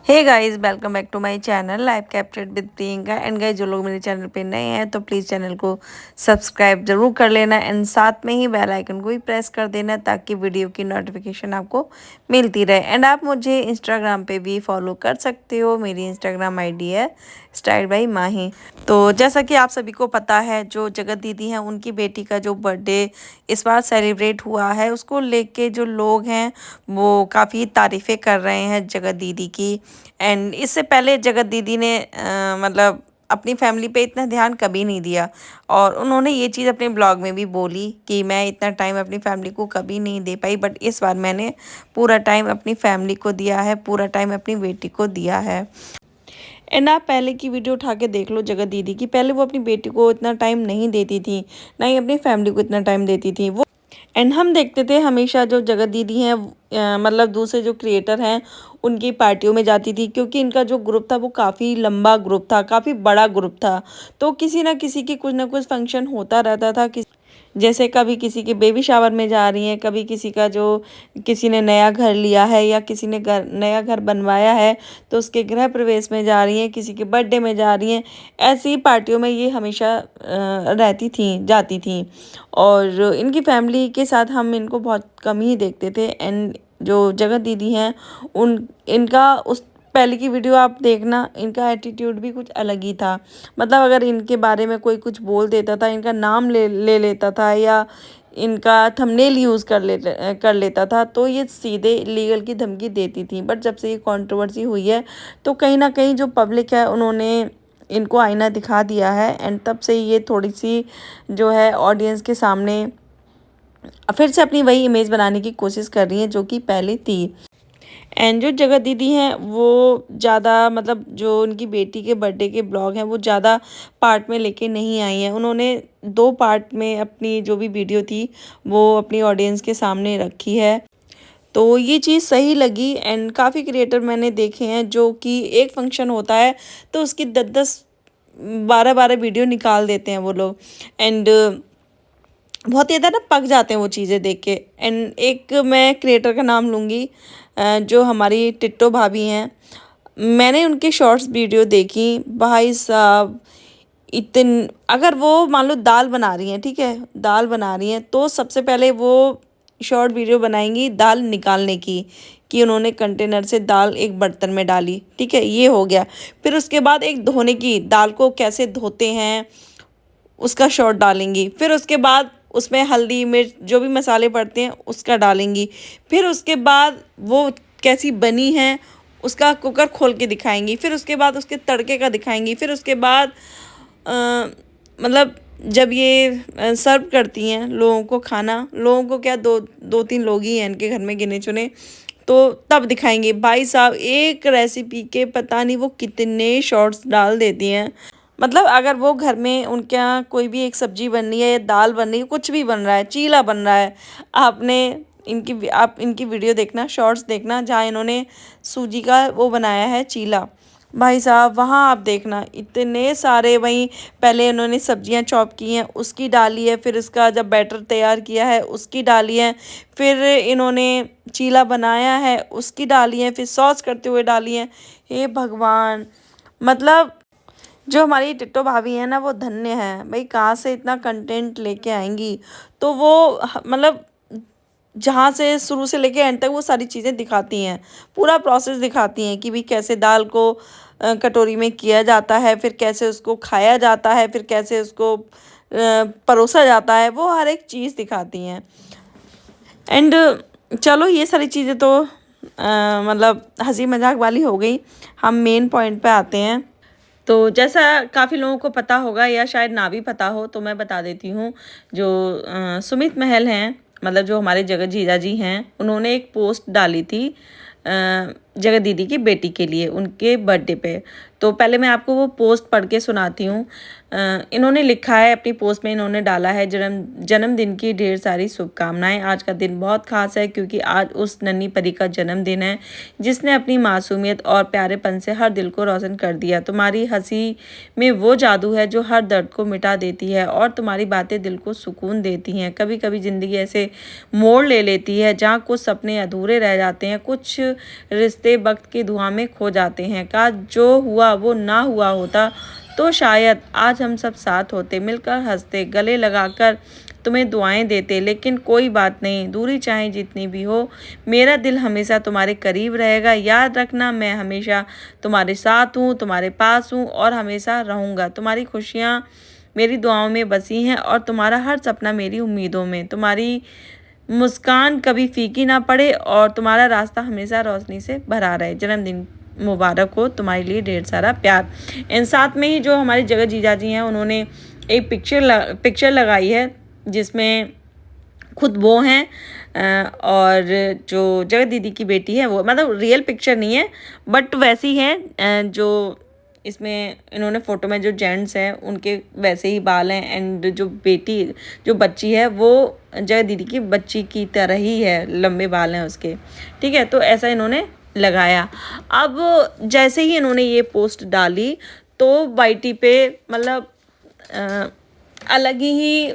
Hey guys, welcome back to my channel life captured with Priyanka. And guys, जो लोग मेरे channel पे नए हैं तो प्लीज़ चैनल को सब्सक्राइब जरूर कर लेना एंड साथ में ही बेल आइकन को भी प्रेस कर देना ताकि वीडियो की नोटिफिकेशन आपको मिलती रहे। एंड आप मुझे इंस्टाग्राम पे भी फॉलो कर सकते हो। मेरी इंस्टाग्राम आईडी है स्टाइल बाई माही। तो जैसा कि आप सभी को पता है, जो जगत दीदी हैं उनकी बेटी का जो बर्थडे इस बार सेलिब्रेट हुआ है, उसको लेके जो लोग हैं वो काफ़ी तारीफ़ें कर रहे हैं जगत दीदी की। एंड इससे पहले जगत दीदी ने मतलब अपनी फैमिली पे इतना ध्यान कभी नहीं दिया, और उन्होंने ये चीज़ अपने ब्लॉग में भी बोली कि मैं इतना टाइम अपनी फैमिली को कभी नहीं दे पाई, बट इस बार मैंने पूरा टाइम अपनी फैमिली को दिया है, पूरा टाइम अपनी बेटी को दिया है। एंड आप पहले की वीडियो उठा के देख लो जगत दीदी की, पहले वो अपनी बेटी को इतना टाइम नहीं देती थी, ना ही अपनी फैमिली को इतना टाइम देती थी वो। एंड हम देखते थे हमेशा जो जगत दीदी हैं मतलब दूसरे जो क्रिएटर हैं उनकी पार्टियों में जाती थी, क्योंकि इनका जो ग्रुप था वो काफ़ी लंबा ग्रुप था, काफ़ी बड़ा ग्रुप था। तो किसी ना किसी की कुछ ना कुछ फंक्शन होता रहता था। जैसे कभी किसी के बेबी शावर में जा रही हैं, कभी किसी का जो किसी ने नया घर लिया है या किसी ने नया घर बनवाया है तो उसके गृह प्रवेश में जा रही हैं, किसी के बर्थडे में जा रही हैं। ऐसी पार्टियों में ये हमेशा रहती थी, जाती थी। और इनकी फैमिली के साथ हम इनको बहुत कम ही देखते थे। एंड जो जगत दीदी हैं उन इनका उस पहले की वीडियो आप देखना, इनका एटीट्यूड भी कुछ अलग ही था। मतलब अगर इनके बारे में कोई कुछ बोल देता था, इनका नाम ले लेता था या इनका थंबनेल यूज़ कर लेता था तो ये सीधे लीगल की धमकी देती थी। बट जब से ये कंट्रोवर्सी हुई है तो कहीं ना कहीं जो पब्लिक है उन्होंने इनको आईना दिखा दिया है। एंड तब से ये थोड़ी सी जो है ऑडियंस के सामने फिर से अपनी वही इमेज बनाने की कोशिश कर रही हैं जो कि पहले थी। एंड जो जगत दीदी हैं वो ज़्यादा मतलब जो उनकी बेटी के बर्थडे के ब्लॉग हैं वो ज़्यादा पार्ट में लेके नहीं आई हैं। उन्होंने 2 पार्ट में अपनी जो भी वीडियो थी वो अपनी ऑडियंस के सामने रखी है। तो ये चीज़ सही लगी। एंड काफ़ी क्रिएटर मैंने देखे हैं जो कि एक फंक्शन होता है तो उसकी 10-10 12-12 वीडियो निकाल देते हैं वो लोग। एंड बहुत ज़्यादा ना पक जाते हैं वो चीज़ें देख के। एंड एक मैं क्रिएटर का नाम लूँगी जो हमारी टिट्टो भाभी हैं। मैंने उनके शॉर्ट्स वीडियो देखी, भाई साहब अगर वो मान लो दाल बना रही हैं, ठीक है, दाल बना रही हैं तो सबसे पहले वो शॉर्ट वीडियो बनाएंगी दाल निकालने की, कि उन्होंने कंटेनर से दाल एक बर्तन में डाली, ठीक है, ये हो गया। फिर उसके बाद एक धोने की, दाल को कैसे धोते हैं उसका शॉट डालेंगी। फिर उसके बाद उसमें हल्दी मिर्च जो भी मसाले पड़ते हैं उसका डालेंगी। फिर उसके बाद वो कैसी बनी है उसका कुकर खोल के दिखाएंगी। फिर उसके बाद उसके तड़के का दिखाएंगी। फिर उसके बाद अ, मतलब जब ये सर्व करती हैं लोगों को खाना, लोगों को क्या, 2-3 लोग ही हैं इनके घर में गिने चुने, तो तब दिखाएंगे। भाई साहब एक रेसिपी के पता नहीं वो कितने शॉर्ट्स डाल देती हैं। मतलब अगर वो घर में उनके यहाँ कोई भी एक सब्जी बन रही है या दाल बन रही है, कुछ भी बन रहा है, चीला बन रहा है, आपने आप इनकी वीडियो देखना, शॉर्ट्स देखना, जहाँ इन्होंने सूजी का वो बनाया है चीला। भाई साहब वहाँ आप देखना इतने सारे, वहीं पहले इन्होंने सब्जियां चॉप की हैं उसकी डाली है, फिर उसका जब बैटर तैयार किया है उसकी डाली है, फिर इन्होंने चीला बनाया है उसकी डाली है, फिर सॉस करते हुए डाली है। हे भगवान, मतलब जो हमारी टिट्टो भाभी है ना वो धन्य है भाई, कहाँ से इतना कंटेंट लेके आएंगी। तो वो मतलब जहाँ से शुरू से लेके एंड तक वो सारी चीज़ें दिखाती हैं, पूरा प्रोसेस दिखाती हैं कि भाई कैसे दाल को कटोरी में किया जाता है, फिर कैसे उसको खाया जाता है, फिर कैसे उसको परोसा जाता है, वो हर एक चीज़ दिखाती हैं। एंड चलो ये सारी चीज़ें तो मतलब हंसी मजाक वाली हो गई। हम मेन पॉइंट पे आते हैं। तो जैसा काफ़ी लोगों को पता होगा या शायद ना भी पता हो तो मैं बता देती हूँ। जो सुमित महल हैं, मतलब जो हमारे जगत जीजा जी हैं, उन्होंने एक पोस्ट डाली थी जगत दीदी की बेटी के लिए उनके बर्थडे पे। तो पहले मैं आपको वो पोस्ट पढ़ के सुनाती हूँ। इन्होंने लिखा है अपनी पोस्ट में, इन्होंने डाला है जन्मदिन की ढेर सारी शुभकामनाएं। आज का दिन बहुत खास है क्योंकि आज उस नन्ही परी का जन्मदिन है जिसने अपनी मासूमियत और प्यारेपन से हर दिल को रोशन कर दिया। तुम्हारी हंसी में वो जादू है जो हर दर्द को मिटा देती है और तुम्हारी बातें दिल को सुकून देती हैं। कभी कभी ज़िंदगी ऐसे मोड़ ले लेती है जहाँ कुछ सपने अधूरे रह जाते हैं, कुछ रिश्ते वक्त के धुआं में खो जाते हैं। काश जो हुआ वो ना हुआ होता, तो शायद आज हम सब साथ होते, मिलकर हंसते, गले लगाकर तुम्हें दुआएं देते। लेकिन कोई बात नहीं, दूरी चाहे जितनी भी हो, मेरा दिल हमेशा तुम्हारे करीब रहेगा। याद रखना, मैं हमेशा तुम्हारे साथ हूँ, तुम्हारे पास हूँ और हमेशा रहूँगा। तुम्हारी खुशियाँ मेरी दुआओं में बसी हैं और तुम्हारा हर सपना मेरी उम्मीदों में। तुम्हारी मुस्कान कभी फीकी ना पड़े और तुम्हारा रास्ता हमेशा रोशनी से भरा रहे। जन्मदिन मुबारक हो, तुम्हारे लिए ढेर सारा प्यार। इन साथ में ही जो हमारे जगत जीजा जी हैं, उन्होंने एक पिक्चर लगाई है जिसमें खुद वो हैं और जो जगत दीदी की बेटी है वो, मतलब रियल पिक्चर नहीं है बट वैसी है जो इसमें इन्होंने फ़ोटो में जो जेंट्स हैं उनके वैसे ही बाल हैं एंड जो बेटी जो बच्ची है वो जगत दीदी की बच्ची की तरह ही है, लंबे बाल हैं उसके। ठीक है, तो ऐसा इन्होंने लगाया। अब जैसे ही इन्होंने ये पोस्ट डाली तो वाईटी पे मतलब अलग ही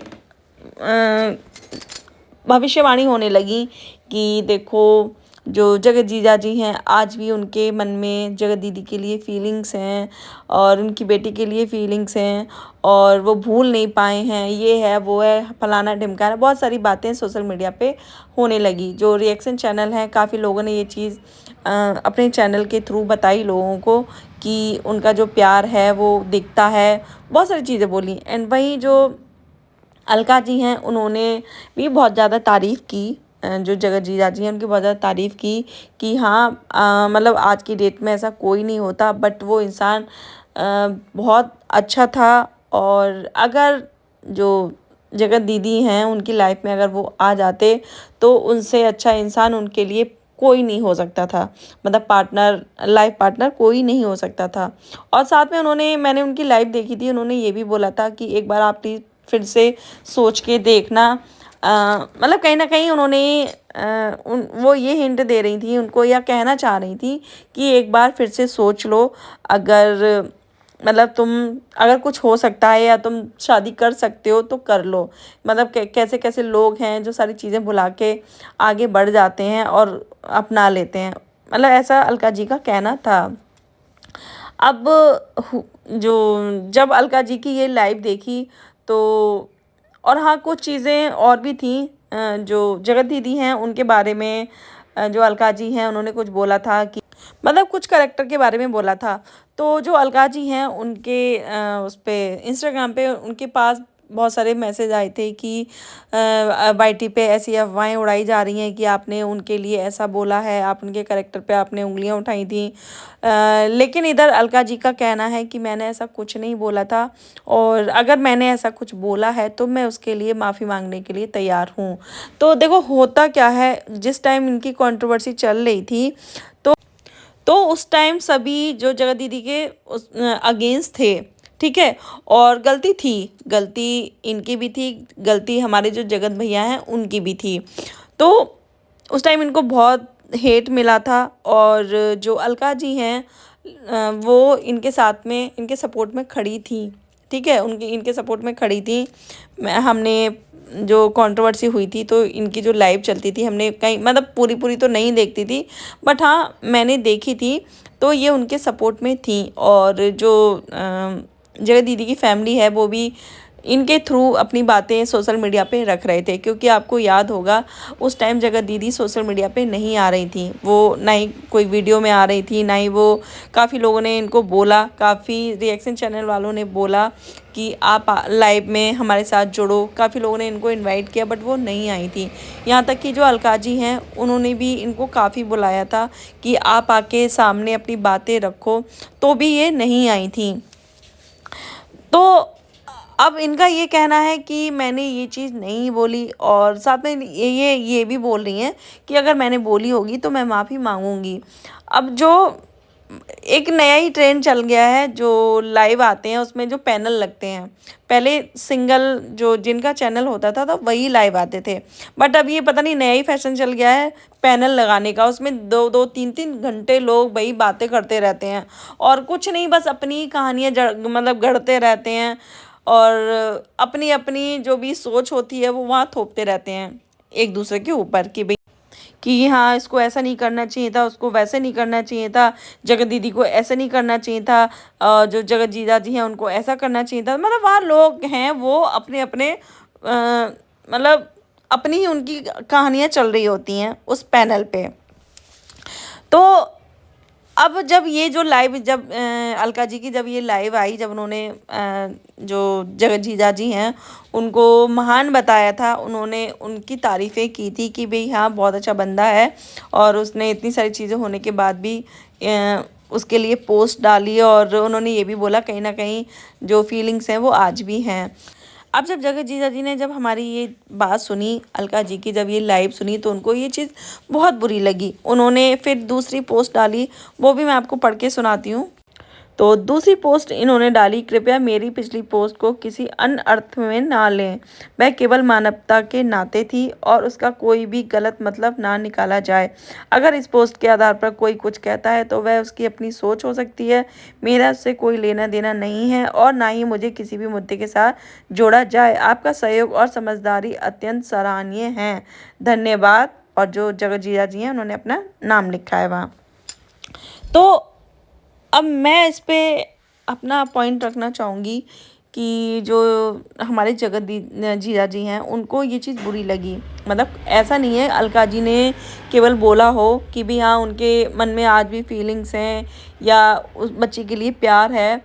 भविष्यवाणी होने लगी कि देखो जो जगत जीजा जी हैं आज भी उनके मन में जगत दीदी के लिए फीलिंग्स हैं और उनकी बेटी के लिए फीलिंग्स हैं और वो भूल नहीं पाए हैं, ये है वो है फलाना ढिमकाना, बहुत सारी बातें सोशल मीडिया पे होने लगी। जो रिएक्शन चैनल हैं काफ़ी लोगों ने ये चीज़ अपने चैनल के थ्रू बताई लोगों को कि उनका जो प्यार है वो दिखता है, बहुत सारी चीज़ें बोली। एंड वहीं जो अलका जी हैं उन्होंने भी बहुत ज़्यादा तारीफ़ की, जो जगत जीजा जी हैं उनकी बहुत ज़्यादा तारीफ़ की कि हाँ मतलब आज की डेट में ऐसा कोई नहीं होता, बट वो इंसान बहुत अच्छा था। और अगर जो जगत दीदी हैं उनकी लाइफ में अगर वो आ जाते तो उनसे अच्छा इंसान उनके लिए कोई नहीं हो सकता था, मतलब पार्टनर, लाइफ पार्टनर कोई नहीं हो सकता था। और साथ में मैंने उनकी लाइफ देखी थी, उन्होंने ये भी बोला था कि एक बार आप प्लीज़ फिर से सोच के देखना। मतलब कहीं ना कहीं उन्होंने वो ये हिंट दे रही थी उनको, या कहना चाह रही थी कि एक बार फिर से सोच लो, अगर मतलब तुम अगर कुछ हो सकता है या तुम शादी कर सकते हो तो कर लो। मतलब कैसे कैसे लोग हैं जो सारी चीज़ें भुला के आगे बढ़ जाते हैं और अपना लेते हैं, मतलब ऐसा अलका जी का कहना था। अब जो जब अलका जी की ये लाइव देखी तो, और हाँ कुछ चीज़ें और भी थी जो जगत दीदी हैं उनके बारे में, जो अलका जी हैं उन्होंने कुछ बोला था कि मतलब कुछ करैक्टर के बारे में बोला था। तो जो अलका जी हैं उनके उस पे इंस्टाग्राम पे उनके पास बहुत सारे मैसेज आए थे कि वाईटी पे ऐसी अफवाहें उड़ाई जा रही हैं कि आपने उनके लिए ऐसा बोला है, आप उनके करैक्टर पे आपने उंगलियां उठाई थी। लेकिन इधर अलका जी का कहना है कि मैंने ऐसा कुछ नहीं बोला था और अगर मैंने ऐसा कुछ बोला है तो मैं उसके लिए माफ़ी मांगने के लिए तैयार हूँ। तो देखो होता क्या है, जिस टाइम इनकी कंट्रोवर्सी चल रही थी तो उस टाइम सभी जो जगत दीदी के उस अगेंस्ट थे, ठीक है। और गलती थी, गलती इनकी भी थी, गलती हमारे जो जगत भैया हैं उनकी भी थी। तो उस टाइम इनको बहुत हेट मिला था और जो अलका जी हैं वो इनके साथ में, इनके सपोर्ट में खड़ी थी, ठीक है, उनके इनके सपोर्ट में खड़ी थी। हमने जो कंट्रोवर्सी हुई थी तो इनकी जो लाइव चलती थी हमने कहीं, मतलब पूरी पूरी तो नहीं देखती थी बट हाँ मैंने देखी थी, तो ये उनके सपोर्ट में थी। और जो जगत दीदी की फैमिली है वो भी इनके थ्रू अपनी बातें सोशल मीडिया पे रख रहे थे, क्योंकि आपको याद होगा उस टाइम जगत दीदी सोशल मीडिया पे नहीं आ रही थी, वो ना ही कोई वीडियो में आ रही थी, ना ही वो, काफ़ी लोगों ने इनको बोला, काफ़ी रिएक्शन चैनल वालों ने बोला कि आप लाइव में हमारे साथ जुड़ो, काफ़ी लोगों ने इनको इनवाइट किया बट वो नहीं आई थी। यहाँ तक कि जो अलका जी हैं उन्होंने भी इनको काफ़ी बुलाया था कि आप आके सामने अपनी बातें रखो, तो भी ये नहीं आई थी। तो अब इनका ये कहना है कि मैंने ये चीज़ नहीं बोली और साथ में ये भी बोल रही हैं कि अगर मैंने बोली होगी तो मैं माफ़ी मांगूंगी। अब जो एक नया ही ट्रेंड चल गया है, जो लाइव आते हैं उसमें जो पैनल लगते हैं, पहले सिंगल जो जिनका चैनल होता था तो वही लाइव आते थे, बट अब ये पता नहीं नया ही फैशन चल गया है पैनल लगाने का, उसमें 2-2 3-3 घंटे लोग वही बातें करते रहते हैं और कुछ नहीं, बस अपनी कहानियाँ मतलब गढ़ते रहते हैं और अपनी अपनी जो भी सोच होती है वो वहाँ थोपते रहते हैं एक दूसरे के ऊपर कि हाँ इसको ऐसा नहीं करना चाहिए था, उसको वैसे नहीं करना चाहिए था, जगत दीदी को ऐसे नहीं करना चाहिए था, जो जगत जीजा जी हैं उनको ऐसा करना चाहिए था। मतलब वहाँ लोग हैं वो अपने अपने मतलब अपनी ही उनकी कहानियाँ चल रही होती हैं उस पैनल पे। तो अब जब ये जो लाइव जब अलका जी की जब ये लाइव आई, जब उन्होंने जो जगत जीजा जी हैं उनको महान बताया था, उन्होंने उनकी तारीफ़ें की थी कि भाई हाँ बहुत अच्छा बंदा है, और उसने इतनी सारी चीज़ें होने के बाद भी उसके लिए पोस्ट डाली, और उन्होंने ये भी बोला कहीं ना कहीं जो फीलिंग्स हैं वो आज भी हैं। अब जब जगत जीजा जी ने जब हमारी ये बात सुनी, अलका जी की जब ये लाइव सुनी, तो उनको ये चीज़ बहुत बुरी लगी। उन्होंने फिर दूसरी पोस्ट डाली, वो भी मैं आपको पढ़ के सुनाती हूँ। तो दूसरी पोस्ट इन्होंने डाली, कृपया मेरी पिछली पोस्ट को किसी अन्य अर्थ में ना लें, वह केवल मानवता के नाते थी और उसका कोई भी गलत मतलब ना निकाला जाए। अगर इस पोस्ट के आधार पर कोई कुछ कहता है तो वह उसकी अपनी सोच हो सकती है, मेरा उससे कोई लेना देना नहीं है और ना ही मुझे किसी भी मुद्दे के साथ जोड़ा जाए। आपका सहयोग और समझदारी अत्यंत सराहनीय है, धन्यवाद। और जो जगत जीजा जी हैं उन्होंने अपना नाम लिखा है वहाँ। तो अब मैं इस पे अपना पॉइंट रखना चाहूँगी कि जो हमारे जीजा जी हैं उनको ये चीज़ बुरी लगी। मतलब ऐसा नहीं है अलका जी ने केवल बोला हो कि भी हाँ उनके मन में आज भी फीलिंग्स हैं या उस बच्चे के लिए प्यार है,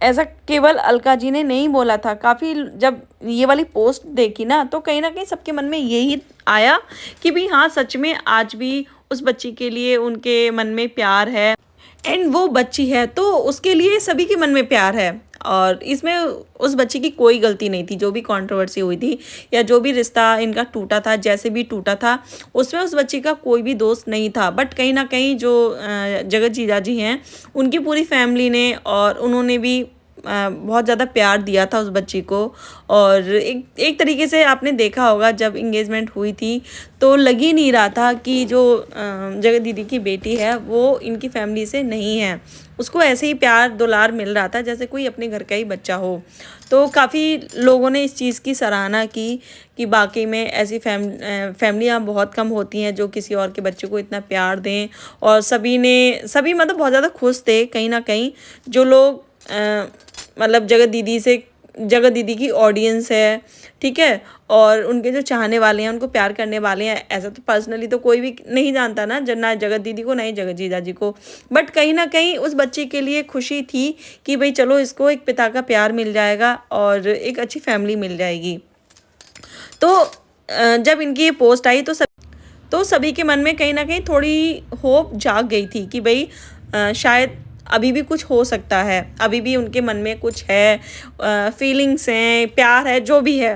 ऐसा केवल अलका जी ने नहीं बोला था। काफ़ी जब ये वाली पोस्ट देखी ना तो कहीं ना कहीं सबके मन में यही आया कि भी हाँ सच में आज भी उस बच्ची के लिए उनके मन में प्यार है, एंड वो बच्ची है तो उसके लिए सभी के मन में प्यार है, और इसमें उस बच्ची की कोई गलती नहीं थी। जो भी कंट्रोवर्सी हुई थी या जो भी रिश्ता इनका टूटा था, जैसे भी टूटा था, उसमें उस बच्ची का कोई भी दोस्त नहीं था। बट कहीं ना कहीं जो जगत जीजा जी हैं उनकी पूरी फैमिली ने और उन्होंने भी बहुत ज़्यादा प्यार दिया था उस बच्ची को। और एक तरीके से आपने देखा होगा जब इंगेजमेंट हुई थी तो लग ही नहीं रहा था कि जो जगत दीदी की बेटी है वो इनकी फैमिली से नहीं है, उसको ऐसे ही प्यार दुलार मिल रहा था जैसे कोई अपने घर का ही बच्चा हो। तो काफ़ी लोगों ने इस चीज़ की सराहना की कि वाकई में ऐसी फैमिलियाँ बहुत कम होती हैं जो किसी और के बच्चे को इतना प्यार दें। और सभी मतलब बहुत ज़्यादा खुश थे कहीं ना कहीं। जो लोग मतलब जगत दीदी की ऑडियंस है, ठीक है, और उनके जो चाहने वाले हैं, उनको प्यार करने वाले हैं, ऐसा तो पर्सनली तो कोई भी नहीं जानता ना जगत दीदी को, ना ही जगत जीजा जी को। बट कहीं ना कहीं उस बच्चे के लिए खुशी थी कि भाई चलो इसको एक पिता का प्यार मिल जाएगा और एक अच्छी फैमिली मिल जाएगी। तो जब इनकी ये पोस्ट आई तो सभी के मन में कहीं ना कहीं थोड़ी होप जाग गई थी कि भाई शायद अभी भी कुछ हो सकता है, अभी भी उनके मन में कुछ है, फीलिंग्स हैं, प्यार है, जो भी है।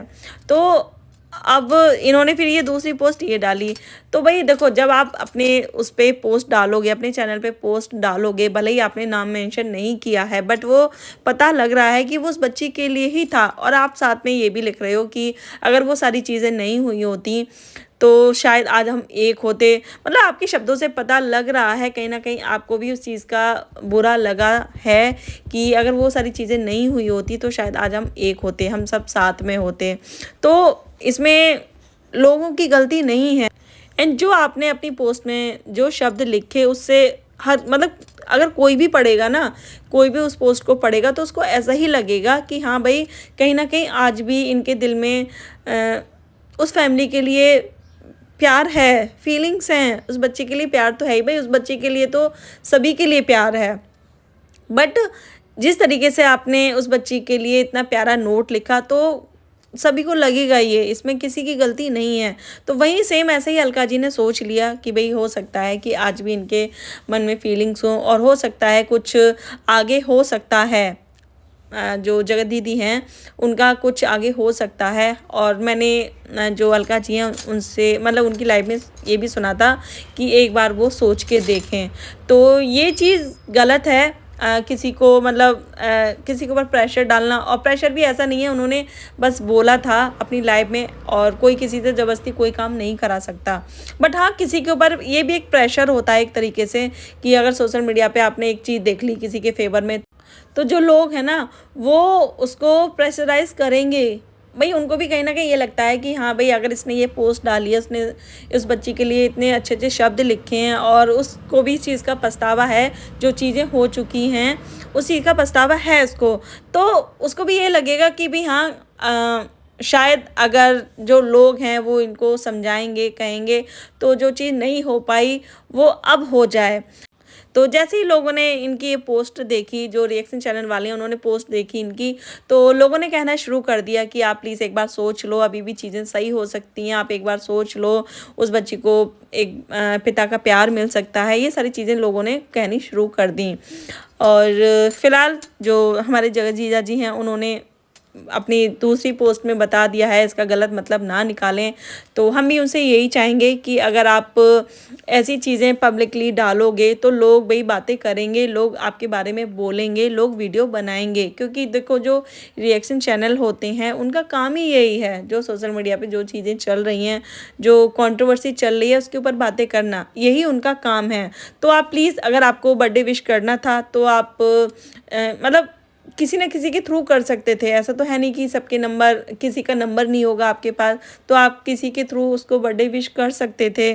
तो अब इन्होंने फिर ये दूसरी पोस्ट ये डाली। तो भाई देखो, जब आप अपने उस पे पोस्ट डालोगे, अपने चैनल पे पोस्ट डालोगे, भले ही आपने नाम मेंशन नहीं किया है, बट वो पता लग रहा है कि वो उस बच्ची के लिए ही था। और आप साथ में ये भी लिख रहे हो कि अगर वो सारी चीज़ें नहीं हुई होती तो शायद आज हम एक होते। मतलब आपके शब्दों से पता लग रहा है कहीं ना कहीं आपको भी उस चीज़ का बुरा लगा है कि अगर वो सारी चीज़ें नहीं हुई होती तो शायद आज हम एक होते, हम सब साथ में होते। तो इसमें लोगों की गलती नहीं है। एंड जो आपने अपनी पोस्ट में जो शब्द लिखे उससे हर मतलब अगर कोई भी पढ़ेगा ना, कोई भी उस पोस्ट को पढ़ेगा तो उसको ऐसा ही लगेगा कि हाँ भाई कहीं ना कहीं आज भी इनके दिल में उस फैमिली के लिए प्यार है, फीलिंग्स हैं। उस बच्चे के लिए प्यार तो है ही भाई, उस बच्चे के लिए तो सभी के लिए प्यार है। बट जिस तरीके से आपने उस बच्ची के लिए इतना प्यारा नोट लिखा तो सभी को लगेगा ये, इसमें किसी की गलती नहीं है। तो वहीं सेम ऐसे ही अलका जी ने सोच लिया कि भाई हो सकता है कि आज भी इनके मन में फीलिंग्स हों और हो सकता है कुछ आगे हो सकता है। जो जगत दीदी हैं उनका कुछ आगे हो सकता है। और मैंने जो अलका जी हैं उनसे मतलब उनकी लाइफ में ये भी सुना था कि एक बार वो सोच के देखें। तो ये चीज़ गलत है किसी को मतलब किसी के ऊपर प्रेशर डालना। और प्रेशर भी ऐसा नहीं है, उन्होंने बस बोला था अपनी लाइफ में, और कोई किसी से ज़बरदस्ती कोई काम नहीं करा सकता। बट हाँ, किसी के ऊपर ये भी एक प्रेशर होता है एक तरीके से कि अगर सोशल मीडिया पे आपने एक चीज़ देख ली किसी के फेवर में तो जो लोग हैं ना वो उसको प्रेशराइज करेंगे भाई उनको भी कहीं ना कहीं ये लगता है कि हाँ भाई, अगर इसने ये पोस्ट डाली है, उसने उस बच्ची के लिए इतने अच्छे अच्छे शब्द लिखे हैं और उसको भी इस चीज़ का पछतावा है, जो चीज़ें हो चुकी हैं उस चीज़ का पछतावा है उसको, तो उसको भी ये लगेगा कि भी हाँ, शायद अगर जो लोग हैं वो इनको समझाएंगे, कहेंगे, तो जो चीज़ नहीं हो पाई वो अब हो जाए। तो जैसे ही लोगों ने इनकी ये पोस्ट देखी, जो रिएक्शन चैनल वाले हैं उन्होंने पोस्ट देखी इनकी, तो लोगों ने कहना शुरू कर दिया कि आप प्लीज़ एक बार सोच लो, अभी भी चीज़ें सही हो सकती हैं, आप एक बार सोच लो, उस बच्ची को एक पिता का प्यार मिल सकता है। ये सारी चीज़ें लोगों ने कहनी शुरू कर दी। और फिलहाल जो हमारे जगत जीजा जी हैं उन्होंने अपनी दूसरी पोस्ट में बता दिया है, इसका गलत मतलब ना निकालें। तो हम भी उनसे यही चाहेंगे कि अगर आप ऐसी चीज़ें पब्लिकली डालोगे तो लोग भाई बातें करेंगे, लोग आपके बारे में बोलेंगे, लोग वीडियो बनाएंगे, क्योंकि देखो जो रिएक्शन चैनल होते हैं उनका काम ही यही है, जो सोशल मीडिया पे जो चीज़ें चल रही हैं, जो कंट्रोवर्सी चल रही है उसके ऊपर बातें करना, यही उनका काम है। तो आप प्लीज़, अगर आपको बर्थडे विश करना था तो आप मतलब किसी न किसी के थ्रू कर सकते थे। ऐसा तो है नहीं कि सबके नंबर, किसी का नंबर नहीं होगा आपके पास, तो आप किसी के थ्रू उसको बर्थडे विश कर सकते थे।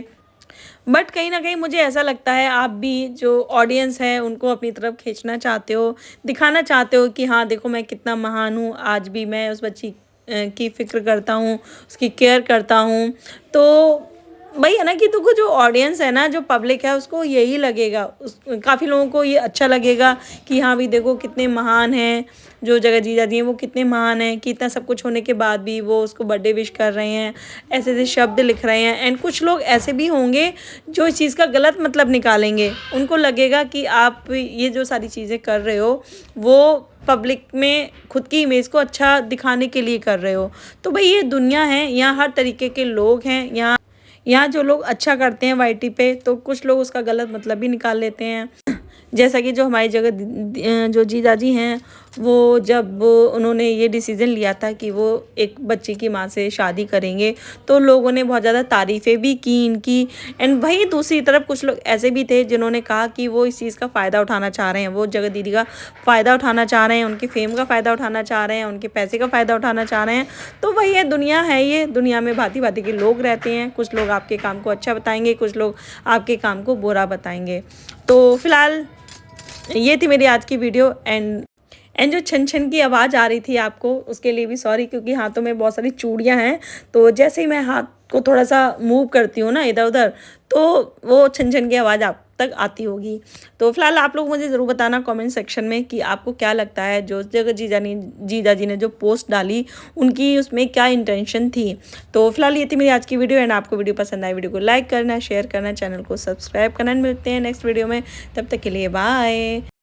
बट कहीं न कहीं मुझे ऐसा लगता है आप भी जो ऑडियंस है उनको अपनी तरफ खींचना चाहते हो, दिखाना चाहते हो कि हाँ देखो मैं कितना महान हूँ, आज भी मैं उस बच्ची की फ़िक्र करता हूँ, उसकी केयर करता हूँ। तो वही है ना कि देखो जो ऑडियंस है ना, जो पब्लिक है उसको यही लगेगा, उस काफ़ी लोगों को ये अच्छा लगेगा कि हाँ भी देखो कितने महान हैं, जो जगत जीजा जी हैं वो कितने महान हैं कि इतना सब कुछ होने के बाद भी वो उसको बर्थडे विश कर रहे हैं, ऐसे ऐसे शब्द लिख रहे हैं। एंड कुछ लोग ऐसे भी होंगे जो इस चीज़ का गलत मतलब निकालेंगे, उनको लगेगा कि आप ये जो सारी चीज़ें कर रहे हो वो पब्लिक में खुद की इमेज को अच्छा दिखाने के लिए कर रहे हो। तो भाई ये दुनिया है, यहाँ हर तरीके के लोग हैं, यहाँ जो लोग अच्छा करते हैं वाईटी पे, तो कुछ लोग उसका गलत मतलब भी निकाल लेते हैं। जैसा कि जो हमारी जगह जो जीजा जी हैं, वो जब उन्होंने ये डिसीज़न लिया था कि वो एक बच्ची की माँ से शादी करेंगे, तो लोगों ने बहुत ज़्यादा तारीफ़ें भी की इनकी। एंड वहीं दूसरी तरफ कुछ लोग ऐसे भी थे जिन्होंने कहा कि वो इस चीज़ का फ़ायदा उठाना चाह रहे हैं, वो जगत दीदी का फ़ायदा उठाना चाह रहे हैं, उनके फेम का फ़ायदा उठाना चाह रहे हैं, उनके पैसे का फ़ायदा उठाना चाह रहे हैं। तो वही है, दुनिया है ये, दुनिया में भांति भांति के लोग रहते हैं, कुछ लोग आपके काम को अच्छा बताएंगे, कुछ लोग आपके काम को बुरा बताएंगे। तो फिलहाल ये थी मेरी आज की वीडियो। एंड जो छन छन की आवाज़ आ रही थी आपको, उसके लिए भी सॉरी, क्योंकि हाथों में बहुत सारी चूड़ियाँ हैं, तो जैसे ही मैं हाथ को थोड़ा सा मूव करती हूँ ना इधर उधर, तो वो छन छन की आवाज़ आप तक आती होगी। तो फिलहाल आप लोग मुझे ज़रूर बताना कमेंट सेक्शन में कि आपको क्या लगता है, जो जगह जीजा जी ने जो पोस्ट डाली उनकी उसमें क्या इंटेंशन थी। तो फिलहाल ये थी मेरी आज की वीडियो। एंड आपको वीडियो पसंद आए, वीडियो को लाइक करना, शेयर करना, चैनल को सब्सक्राइब करना। मिलते हैं नेक्स्ट वीडियो में, तब तक के लिए बाय।